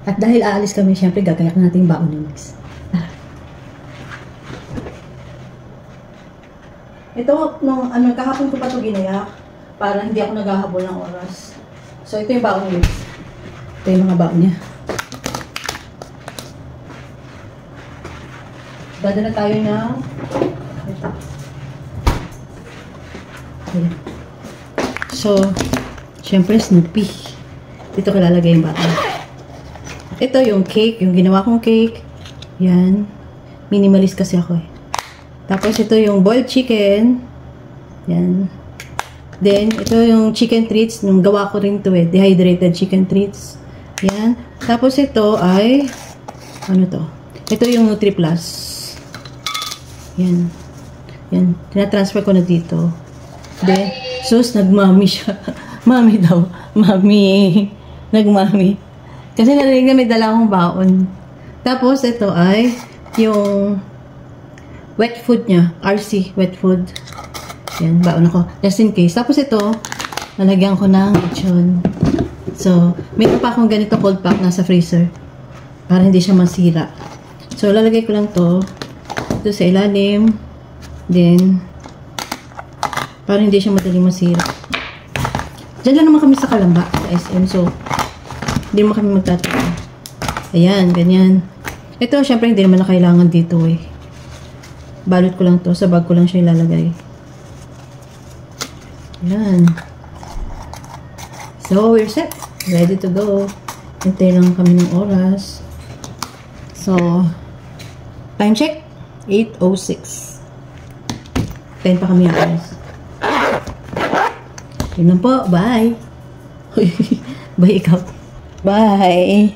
At dahil aalis kami, syempre gagayak natin yung baon ni Max. Ito, kahapon ko pa ito ginayak para hindi ako naghahabol ng oras. So, ito yung baon ni Max. Ito yung mga baon niya. Dadala tayo ng ito. Ayan. So, syempre Snoopy. Dito ko lalagay yung baon. Ito yung cake, yung ginawa kong cake. Yan. Minimalist kasi ako eh. Tapos ito yung boiled chicken. Yan. Then, ito yung chicken treats. Nung gawa ko rin to eh. Dehydrated chicken treats. Yan. Tapos ito ay, ano to? Ito yung NutriPlus. Yan. Yan. Tina-transfer ko na dito. Then, sus, nagmami siya. Mami daw. Mami. Nagmami. Kasi narinig na may dala akong baon. Tapos, ito ay yung wet food niya. RC, wet food. Yan, baon ako. Just in case. Tapos ito, nalagyan ko ng lechon. So, meron pa akong ganito cold pack nasa freezer. Para hindi siya masira. So, lalagay ko lang to dito sa ilalim. Then, para hindi siya madaling masira. Diyan lang naman kami sa Kalamba, sa SM. So, hindi naman kami magtataka. Ayan, ganyan. Ito, syempre, hindi naman na kailangan dito eh. Balot ko lang to. Sa bag ko lang siya ilalagay. Ayan. So, we're set. Ready to go. Hintay lang kami ng oras. So, time check. 8:06. 10 pa kami oras. Yun lang po. Bye. Bye ikaw. Bye.